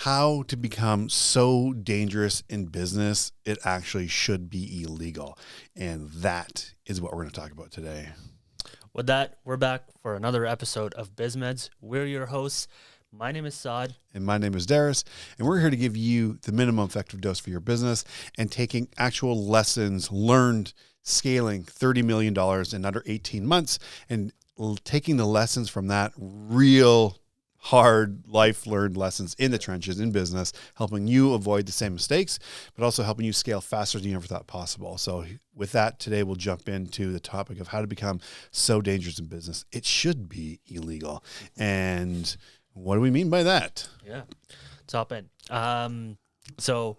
how to become so dangerous in business, it actually should be illegal. And that is what we're going to talk about today. With that, we're back for another episode of BizMeds. We're your hosts. My name is Saad. And my name is Darius. And we're here to give you the minimum effective dose for your business and taking actual lessons learned scaling $30 million in under 18 months and taking the lessons from that real hard life learned lessons in the trenches in business, helping you avoid the same mistakes, but also helping you scale faster than you ever thought possible. So with that, today we'll jump into the topic of how to become so dangerous in business. It should be illegal. And what do we mean by that? Yeah, top end. So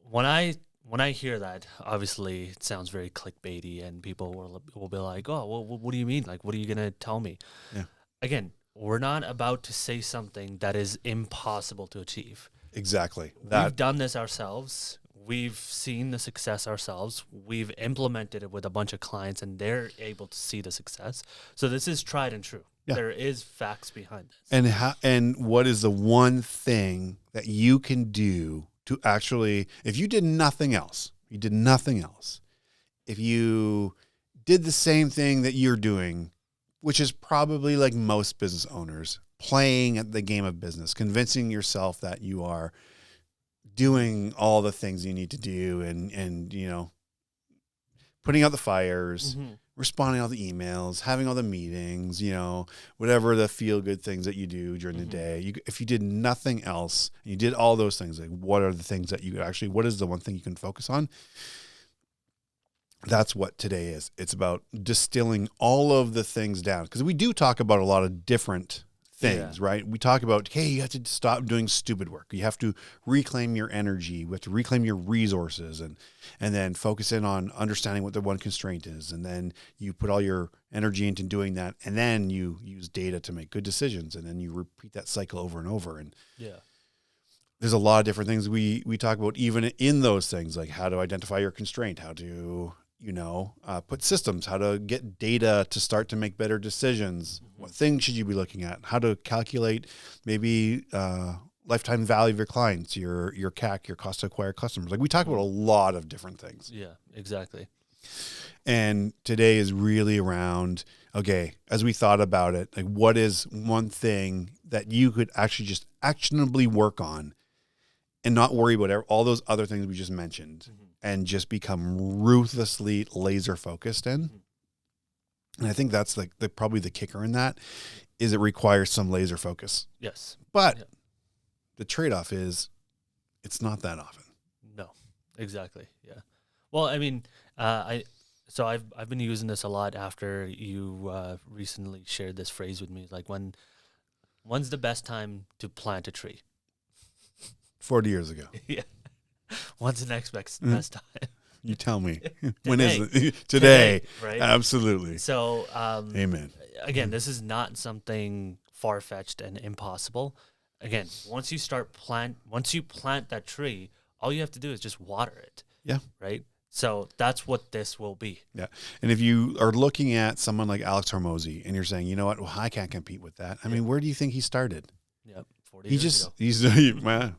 when I hear that, obviously it sounds very clickbaity, and people will be like, "Oh, well, what do you mean? Like, what are you gonna tell me?" Yeah. Again, we're not about to say something that is impossible to achieve. Exactly. We've done this ourselves. We've seen the success ourselves. We've implemented it with a bunch of clients, and they're able to see the success. So this is tried and true. Yeah. There is facts behind this. And what is the one thing that you can do to actually, if you did nothing else, if you did the same thing that you're doing, which is probably like most business owners, playing at the game of business, convincing yourself that you are doing all the things you need to do and you know, putting out the fires, responding to all the emails, having all the meetings, you know, whatever the feel-good things that you do during the day. If you did nothing else, and you did all those things, like what are the things that you could actually, what is the one thing you can focus on? That's what today is. It's about distilling all of the things down. Because we do talk about a lot of different things, right? We talk about, hey, you have to stop doing stupid work. You have to reclaim your energy. We have to reclaim your resources and then focus in on understanding what the one constraint is. And then you put all your energy into doing that. And then you use data to make good decisions. And then you repeat that cycle over and over. And there's a lot of different things we talk about even in those things, like how to identify your constraint, how to put systems, how to get data to start to make better decisions. What things should you be looking at? How to calculate maybe lifetime value of your clients, your CAC, your cost to acquire customers. Like we talk about a lot of different things. Yeah, exactly. And today is really around, okay, as we thought about it, like what is one thing that you could actually just actionably work on and not worry about all those other things we just mentioned. And just become ruthlessly laser focused in. And I think that's like probably the kicker in that is it requires some laser focus. Yes. But the trade-off is it's not that often. No, exactly. Yeah. Well, I mean, I've been using this a lot after you recently shared this phrase with me. Like when's the best time to plant a tree? 40 years ago. Yeah. When's the next best time? You tell me. When is it? Today. Right? Absolutely. So, amen. Again, this is not something far-fetched and impossible. Again, once you plant that tree, all you have to do is just water it. Yeah. Right? So that's what this will be. Yeah. And if you are looking at someone like Alex Hormozi and you're saying, you know what, well, I can't compete with that. I mean, where do you think he started? Yep. 40 years ago.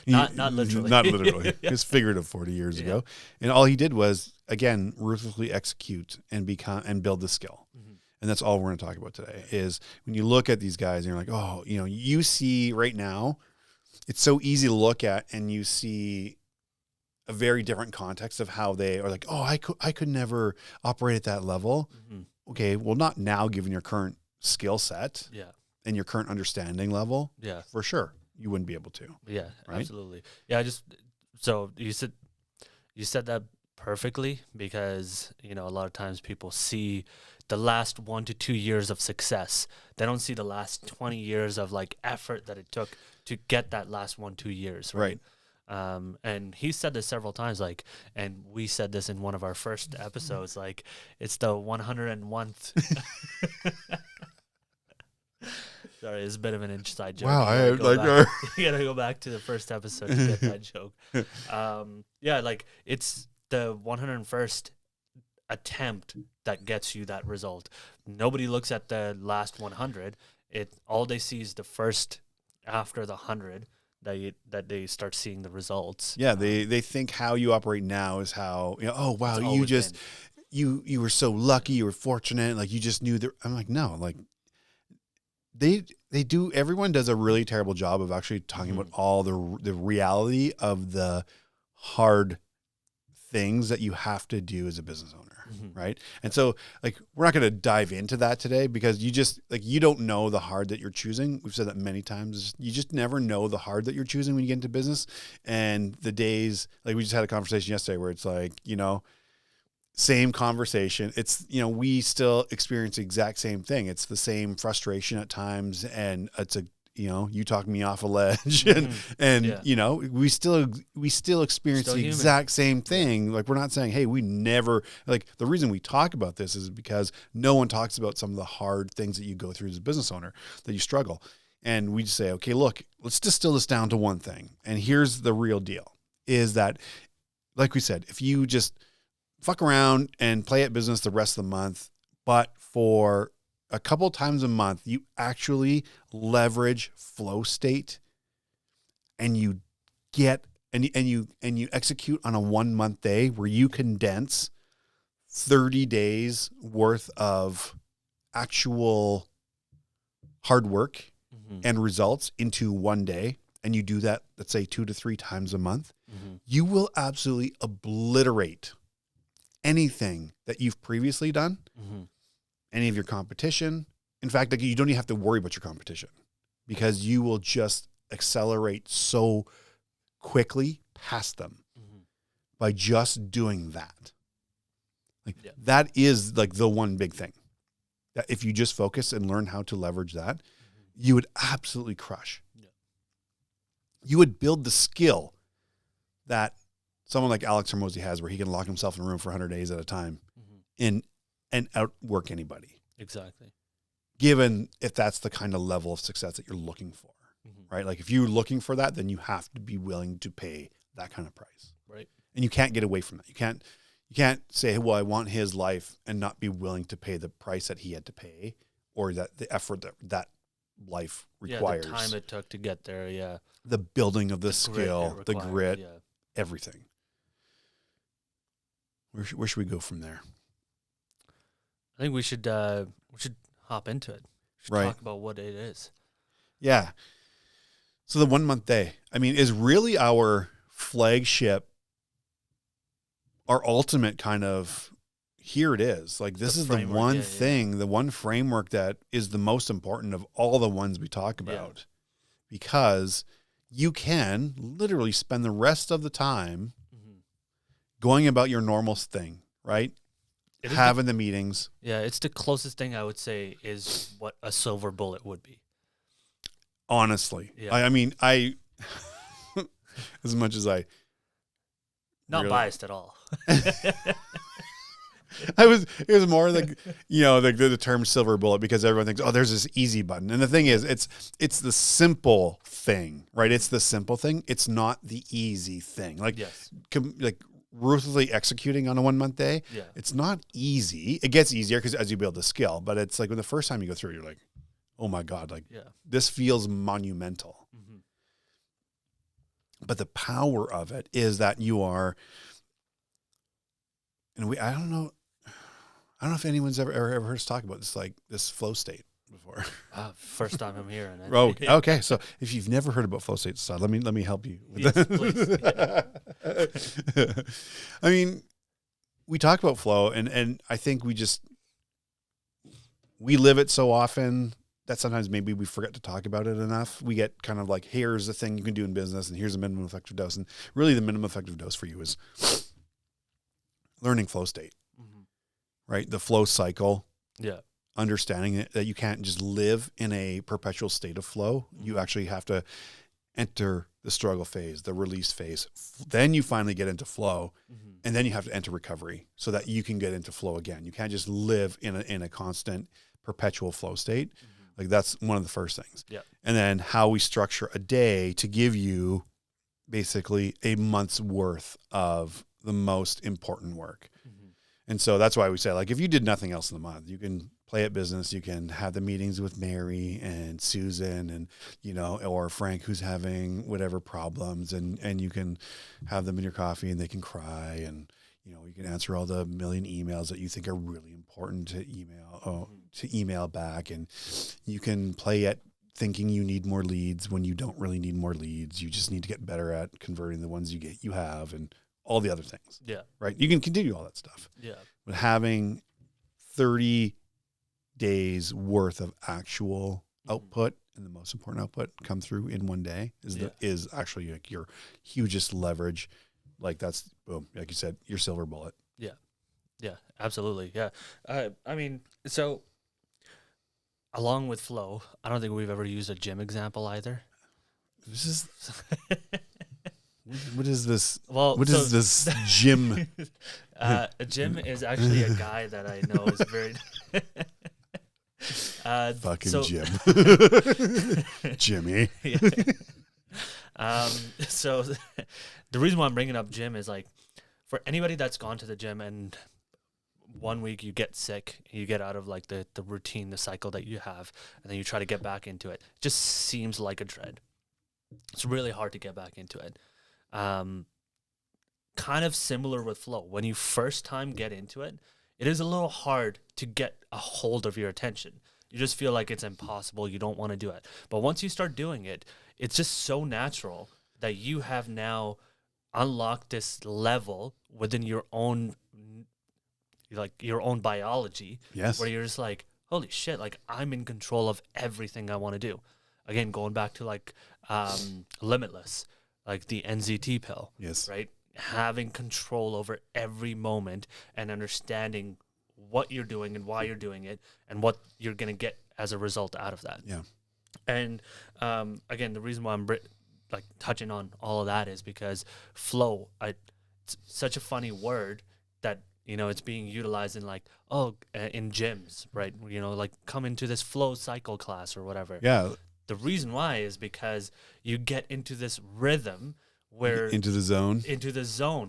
Not literally. Not literally. It's figurative 40 years ago. And all he did was, again, ruthlessly execute and build the skill. And that's all we're going to talk about today is when you look at these guys and you're like, oh, you know, you see right now, it's so easy to look at and you see a very different context of how they are like, oh, I could never operate at that level. Okay, well, not now given your current skill set and your current understanding level. Yeah, for sure. You wouldn't be able to. Yeah, right? Absolutely. Yeah, so you said that perfectly because, you know, a lot of times people see the last 1 to 2 years of success. They don't see the last 20 years of like effort that it took to get that last 1-2 years. Right. And he said this several times, like, and we said this in one of our first episodes, like it's the 101th. Sorry, it's a bit of an inside joke. Wow, you gotta go back to the first episode to get that joke. Like it's the 101st attempt that gets you that result. Nobody looks at the last 100. All they see is the first after the 100 that they start seeing the results. Yeah, they think how you operate now is how, oh wow, It's you always just been. you were so lucky, you were fortunate, like you just knew that. I'm like, no, like everyone does a really terrible job of actually talking about all the reality of the hard things that you have to do as a business owner. Right. And so like, we're not going to dive into that today because you don't know the hard that you're choosing. We've said that many times. You just never know the hard that you're choosing when you get into business. And the days, like we just had a conversation yesterday where it's like, same conversation. It's, we still experience the exact same thing. It's the same frustration at times. And it's you talk me off a ledge and we still experience Still the human. exact same thing. Like, we're not saying, hey, we never, like, the reason we talk about this is because no one talks about some of the hard things that you go through as a business owner, that you struggle. And we just say, okay, look, let's distill this down to one thing. And here's the real deal is that, like we said, if you just fuck around and play at business the rest of the month, but for a couple times a month, you actually leverage flow state and you get, and you execute on a 1 month day where you condense 30 days worth of actual hard work and results into one day. And you do that, let's say 2 to 3 times a month, you will absolutely obliterate anything that you've previously done, any of your competition. In fact, like, you don't even have to worry about your competition because you will just accelerate so quickly past them by just doing that. Like, that is like the one big thing that if you just focus and learn how to leverage that, you would absolutely crush. Yeah. You would build the skill that someone like Alex Hormozi has, where he can lock himself in a room for 100 days at a time and outwork anybody. Exactly. Given if that's the kind of level of success that you're looking for, right? Like, if you're looking for that, then you have to be willing to pay that kind of price. Right. And you can't get away from that. You can't say, well, I want his life, and not be willing to pay the price that he had to pay, or that the effort that life requires. Yeah, the time it took to get there. Yeah. The building of the skill, the grit, everything. Where should we go from there? I think we should hop into it. We should talk about what it is. Yeah. So the 1 month day, I mean, is really our flagship, our ultimate kind of, here it is. Like, this is the one thing, the one framework that is the most important of all the ones we talk about, because you can literally spend the rest of the time going about your normal thing, right? Having the meetings. Yeah, it's the closest thing I would say is what a silver bullet would be. Honestly. Yeah. I mean, as much as I... Not biased at all. It was more like, the term silver bullet, because everyone thinks, oh, there's this easy button. And the thing is, it's the simple thing, right? It's the simple thing. It's not the easy thing. Like, ruthlessly executing on a 1 month day. Yeah. It's not easy. It gets easier because as you build the skill, but it's like when the first time you go through, you're like, oh my God, like this feels monumental. But the power of it is that you are, and I don't know if anyone's ever heard us talk about this, like this flow state before. First time I'm hearing it. Oh, okay. So if you've never heard about flow state, let me help you with that. Please. I mean, we talk about flow, and I think we live it so often that sometimes maybe we forget to talk about it enough. We get kind of like, here's the thing you can do in business, and here's a minimum effective dose. And really the minimum effective dose for you is learning flow state, right? The flow cycle. Yeah. Understanding that you can't just live in a perpetual state of flow. You actually have to enter the struggle phase, the release phase. Then you finally get into flow, and then you have to enter recovery so that you can get into flow again. You can't just live in a constant perpetual flow state. Like, that's one of the first things. Yeah. And then how we structure a day to give you basically a month's worth of the most important work. And so that's why we say, like, if you did nothing else in the month, you can play at business, you can have the meetings with Mary and Susan and, or Frank who's having whatever problems, and you can have them in your coffee and they can cry, and, you can answer all the million emails that you think are really important to email back. And you can play at thinking you need more leads when you don't really need more leads. You just need to get better at converting the ones you have, and all the other things. Yeah. Right. You can continue all that stuff. Yeah. But having 30 days worth of actual output, and the most important output, come through in one day is actually like your hugest leverage. Like that's, boom, like you said, your silver bullet. Yeah. Yeah, absolutely. Yeah. I mean, so along with flow, I don't think we've ever used a gym example either. This is what is this? Well, what is this gym? A gym is actually a guy that I know is very fucking Jim. Jimmy. So the reason why I'm bringing up gym is like, for anybody that's gone to the gym and 1 week you get sick, you get out of like the routine, the cycle that you have, and then you try to get back into it. It just seems like a dread. It's really hard to get back into it. Kind of similar with flow. When you first time get into it, it is a little hard to get a hold of your attention. You just feel like it's impossible. You don't want to do it. But once you start doing it, it's just so natural that you have now unlocked this level within your own, like your own biology. Yes. Where you're just like, holy shit, like I'm in control of everything I want to do. Again, going back to like Limitless, like the NZT pill. Yes. Right? Having control over every moment and understanding what you're doing and why you're doing it and what you're going to get as a result out of that. Yeah. And again, the reason why I'm like touching on all of that is because flow, it's such a funny word that, it's being utilized in like, in gyms, right? Like come into this flow cycle class or whatever. Yeah. The reason why is because you get into this rhythm where into the zone,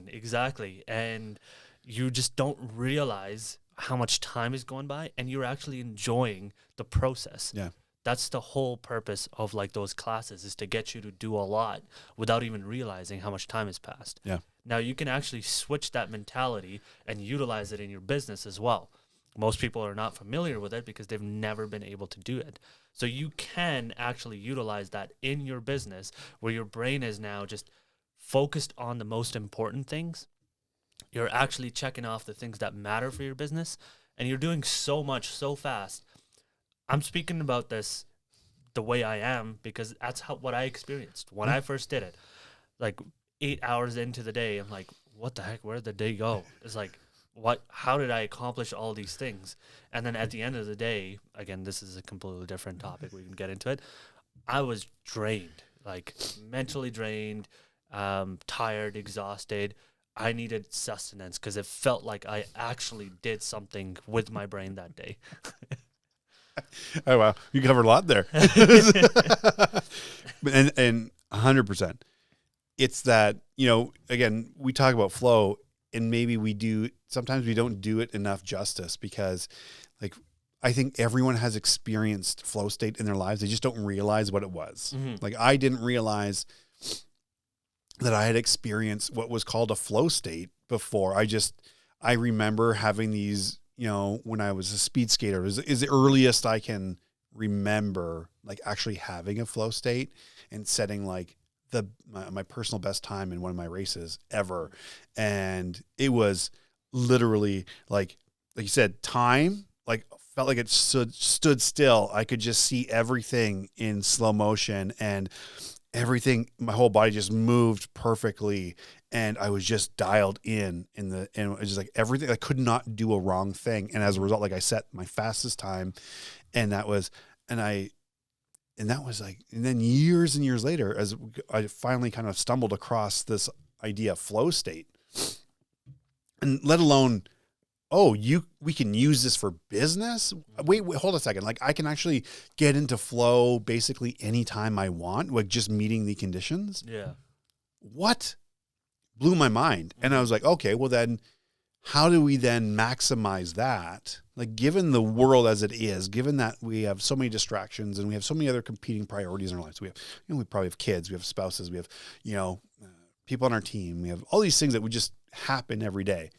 exactly. And you just don't realize how much time is going by, and you're actually enjoying the process. Yeah. That's the whole purpose of like those classes, is to get you to do a lot without even realizing how much time has passed. Yeah. Now you can actually switch that mentality and utilize it in your business as well. Most people are not familiar with it because they've never been able to do it. So you can actually utilize that in your business, where your brain is now just focused on the most important things. You're actually checking off the things that matter for your business, and you're doing so much so fast. I'm speaking about this the way I am because that's what I experienced when I first did it. Like 8 hours into the day, I'm like, what the heck? Where did the day go? It's like, how did I accomplish all these things? And then at the end of the day, again, this is a completely different topic. We can get into it. I was drained, like mentally drained, tired, exhausted. I needed sustenance because it felt like I actually did something with my brain that day. Oh, wow. You covered a lot there. and 100%. It's that, again, we talk about flow, and maybe sometimes we don't do it enough justice, because like, I think everyone has experienced flow state in their lives. They just don't realize what it was. Mm-hmm. Like I didn't realize that I had experienced what was called a flow state before. I remember having these, when I was a speed skater, is the earliest I can remember, like actually having a flow state and setting like my personal best time in one of my races ever. And it was literally like you said, time, like felt like it stood still. I could just see everything in slow motion, and everything, my whole body just moved perfectly, and I was just dialed in and it was just like everything. I could not do a wrong thing, and as a result, like I set my fastest time, and then years and years later, as I finally kind of stumbled across this idea of flow state, and let alone, we can use this for business. Wait, hold a second. Like I can actually get into flow basically anytime I want, like just meeting the conditions. Yeah. What? Blew my mind. And I was like, okay, well then how do we then maximize that? Like, given the world as it is, given that we have so many distractions and we have so many other competing priorities in our lives, we have, we probably have kids, we have spouses, we have, people on our team, we have all these things that would just happen every day.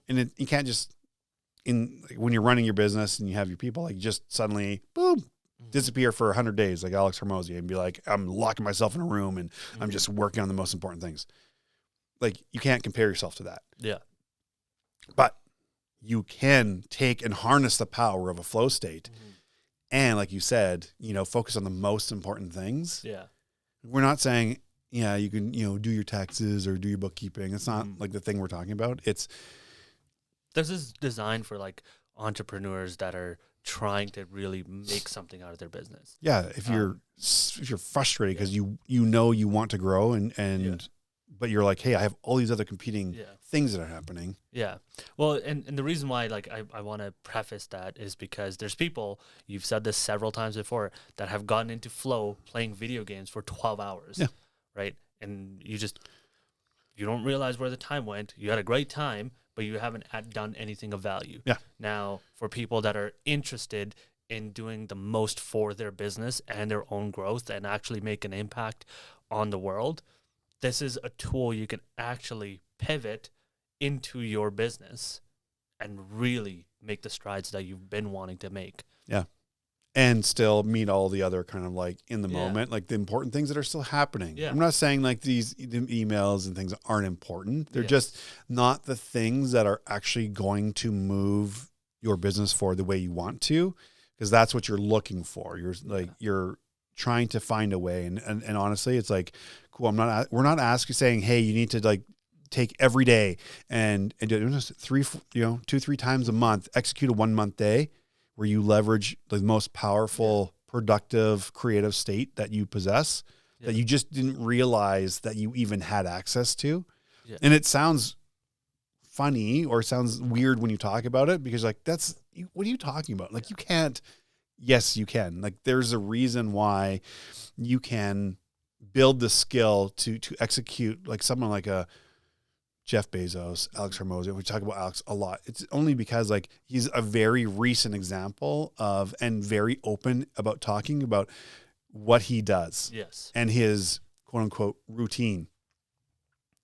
And you can't just, when you're running your business and you have your people, like, just suddenly, boom, disappear for 100 days, like Alex Hormozi, and be like, I'm locking myself in a room and I'm just working on the most important things. Like, you can't compare yourself to that. Yeah. But you can take and harness the power of a flow state. And like you said, focus on the most important things. Yeah. We're not saying, you can, do your taxes or do your bookkeeping. It's not like the thing we're talking about. This is designed for like entrepreneurs that are trying to really make something out of their business. Yeah. If you're frustrated because you want to grow and but you're like, hey, I have all these other competing things that are happening. Yeah. Well, and the reason why, like, I want to preface that is because there's people, you've said this several times before, that have gotten into flow playing video games for 12 hours. Yeah. Right. And you don't realize where the time went. You had a great time, but you haven't done anything of value. Yeah. Now, for people that are interested in doing the most for their business and their own growth and actually make an impact on the world, this is a tool you can actually pivot into your business and really make the strides that you've been wanting to make. Yeah. And still meet all the other kind of like in the moment, like the important things that are still happening. Yeah. I'm not saying like these emails and things aren't important. They're just not the things that are actually going to move your business forward the way you want to, because that's what you're looking for. You're trying to find a way. And honestly, it's like, cool. We're not saying, hey, you need to like take every day and do it just 2-3 times a month, execute a 1 month day where you leverage the most powerful, productive, creative state that you possess that you just didn't realize that you even had access to. Yeah. And it sounds funny or sounds weird when you talk about it because like, what are you talking about? Like you can't. Yes, you can. Like there's a reason why you can build the skill to execute like someone like a Jeff Bezos, Alex Hormozi. We talk about Alex a lot. It's only because like he's a very recent example of and very open about talking about what he does. Yes. And his quote unquote routine.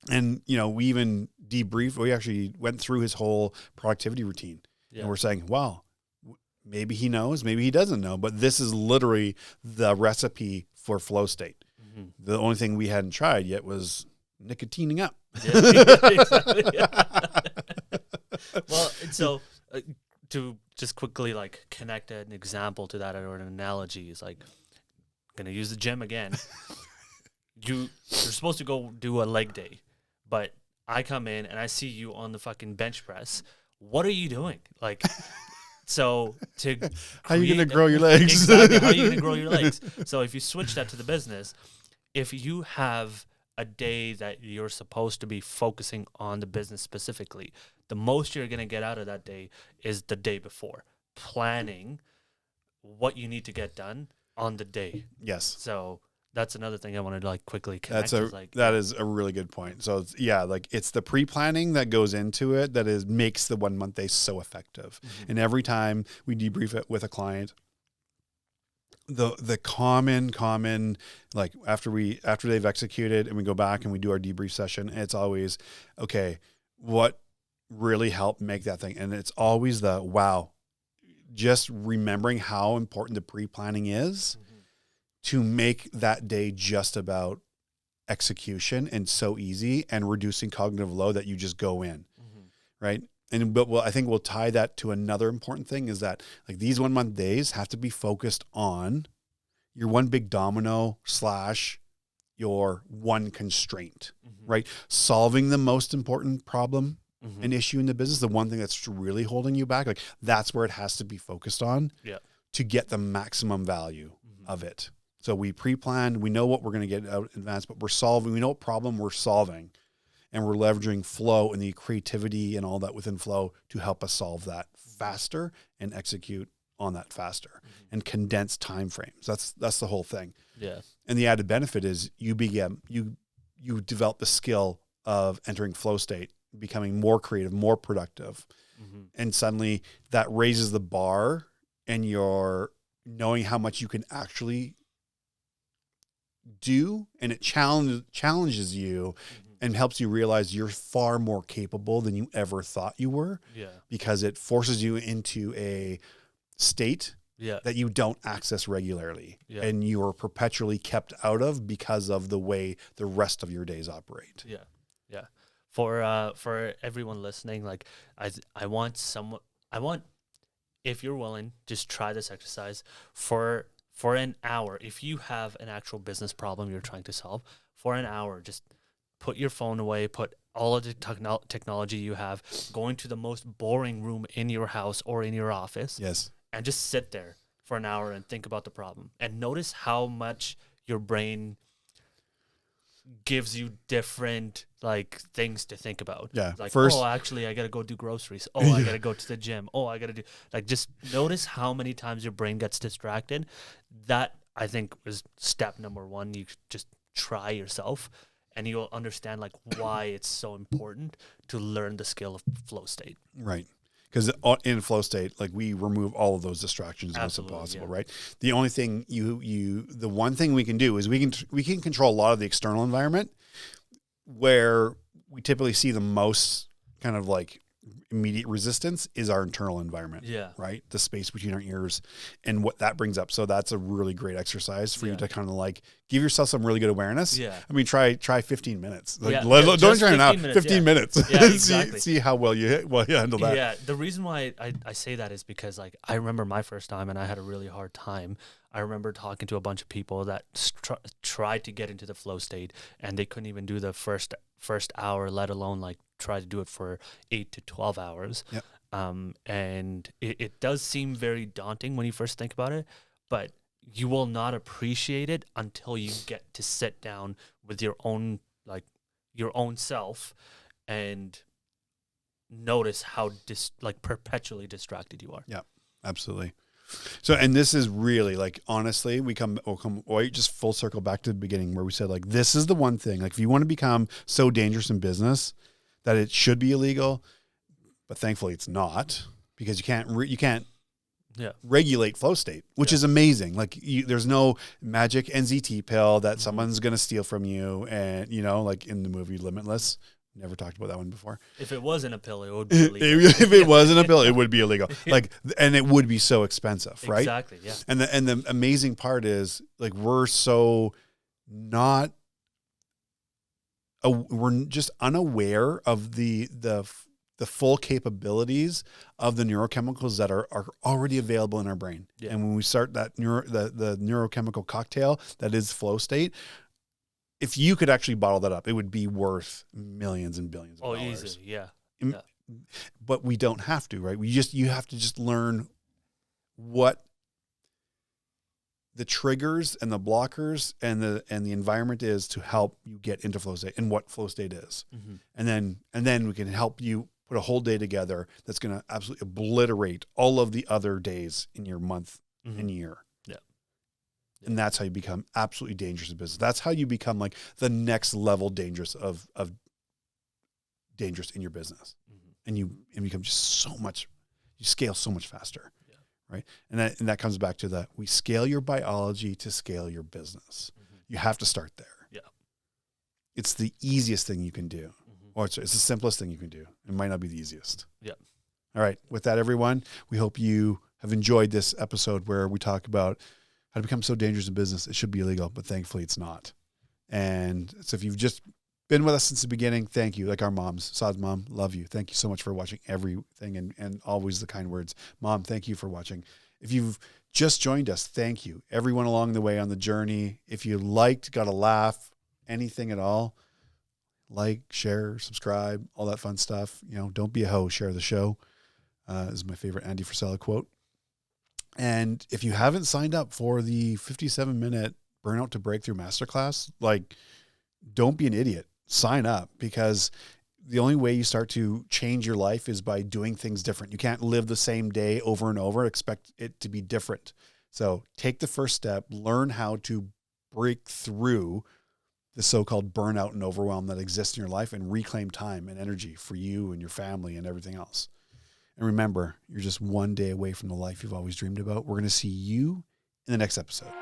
And we even debriefed. We actually went through his whole productivity routine. Yeah. And we're saying, wow. Maybe he knows, maybe he doesn't know, but this is literally the recipe for flow state. Mm-hmm. The only thing we hadn't tried yet was nicotining up. Exactly. Well, so to just quickly like connect an example to that or an analogy is like, I'm going to use the gym again. You're supposed to go do a leg day, but I come in and I see you on the fucking bench press. What are you doing? Like... So how are you going to grow your legs? Exactly. How are you going to grow your legs? So if you switch that to the business, if you have a day that you're supposed to be focusing on the business specifically, the most you're going to get out of that day is the day before, planning what you need to get done on the day. Yes. So that's another thing I wanted to like quickly connect. That is a really good point. So it's the pre-planning that goes into it that makes the 1 month day so effective. Mm-hmm. And every time we debrief it with a client, the common like after they've executed and we go back and we do our debrief session, it's always, okay, what really helped make that thing? And it's always just remembering how important the pre-planning is. Mm-hmm. To make that day just about execution and so easy and reducing cognitive load that you just go in, right? I think we'll tie that to another important thing is that like these 1 month days have to be focused on your one big domino / your one constraint, right? Solving the most important problem, an issue in the business, the one thing that's really holding you back, like that's where it has to be focused on to get the maximum value of it. So we pre-planned, we know what we're going to get out in advance, but we know what problem we're solving, and we're leveraging flow and the creativity and all that within flow to help us solve that faster and execute on that faster and condense time frames. That's the whole thing. Yeah. And the added benefit is you develop the skill of entering flow state becoming more creative, more productive. Mm-hmm. And suddenly that raises the bar, and you're knowing how much you can actually do, and it challenges you and helps you realize you're far more capable than you ever thought you were, because it forces you into a state that you don't access regularly, and you are perpetually kept out of because of the way the rest of your days operate. For everyone listening, like I want, if you're willing, just try this exercise for an hour. If you have an actual business problem you're trying to solve, for an hour, just put your phone away, put all of the technology you have, go into the most boring room in your house or in your office. Yes. And just sit there for an hour and think about the problem. And notice how much your brain gives you different things to think about. Yeah. Like, first, oh, actually, I got to go do groceries. Oh, I got to go to the gym. Oh, I got to do, just notice how many times your brain gets distracted. That, I think, was step number one. You just try yourself, and you'll understand why it's so important to learn the skill of flow state. Right. Because in flow state, we remove all of those distractions as much as possible, right? The only thing the one thing we can do is we can control a lot of the external environment, where we typically see the most kind of immediate resistance is our internal environment, right? The space between our ears and what that brings up. So that's a really great exercise for you to kind of give yourself some really good awareness. Yeah. I mean, try 15 minutes. Don't try an hour, 15 minutes. Yeah, exactly. see how well you handle that. Yeah. The reason why I say that is because I remember my first time, and I had a really hard time. I remember talking to a bunch of people that tried to get into the flow state, and they couldn't even do the first hour, let alone try to do it for 8 to 12 hours. Yep. And it does seem very daunting when you first think about it, but you will not appreciate it until you get to sit down with your own self and notice how perpetually distracted you are. Yeah, absolutely. So, and this is really honestly, we'll come just full circle back to the beginning where we said this is the one thing, if you want to become so dangerous in business that it should be illegal, but thankfully it's not, because you can't regulate flow state, which is amazing. There's no magic NZT pill that someone's going to steal from you. And, in the movie Limitless, never talked about that one before. If it wasn't a pill, it would be illegal. If it wasn't a pill, it would be illegal. And it would be so expensive, right? Exactly. Yeah. And the amazing part is we're so not, we're just unaware of the full capabilities of the neurochemicals that are already available in our brain. Yeah. And when we start that the neurochemical cocktail that is flow state, if you could actually bottle that up, it would be worth millions and billions of dollars. Easy, yeah. But we don't have to, right? You have to just learn what the triggers and the blockers and the environment is to help you get into flow state, and what flow state is. Mm-hmm. And then we can help you put a whole day together that's going to absolutely obliterate all of the other days in your month and year. And that's how you become absolutely dangerous in business. That's how you become the next level dangerous of dangerous in your business. And you become just you scale so much faster. Yeah. Right. And that comes back to we scale your biology to scale your business. Mm-hmm. You have to start there. Yeah. It's the easiest thing you can do. Or it's the simplest thing you can do. It might not be the easiest. Yeah. All right. With that, everyone, we hope you have enjoyed this episode where we talk about how to become so dangerous in business. It should be illegal, but thankfully it's not. And so if you've just been with us since the beginning, thank you. Like our moms, Saad's mom, love you. Thank you so much for watching everything and always the kind words. Mom, thank you for watching. If you've just joined us, thank you. Everyone along the way on the journey. If you liked, got a laugh, anything at all, share, subscribe, all that fun stuff. Don't be a hoe, share the show. This is my favorite Andy Frisella quote. And if you haven't signed up for the 57-minute Burnout to Breakthrough Masterclass, don't be an idiot. Sign up, because the only way you start to change your life is by doing things different. You can't live the same day over and over, expect it to be different. So take the first step, learn how to break through the so-called burnout and overwhelm that exists in your life and reclaim time and energy for you and your family and everything else. And remember, you're just one day away from the life you've always dreamed about. We're going to see you in the next episode.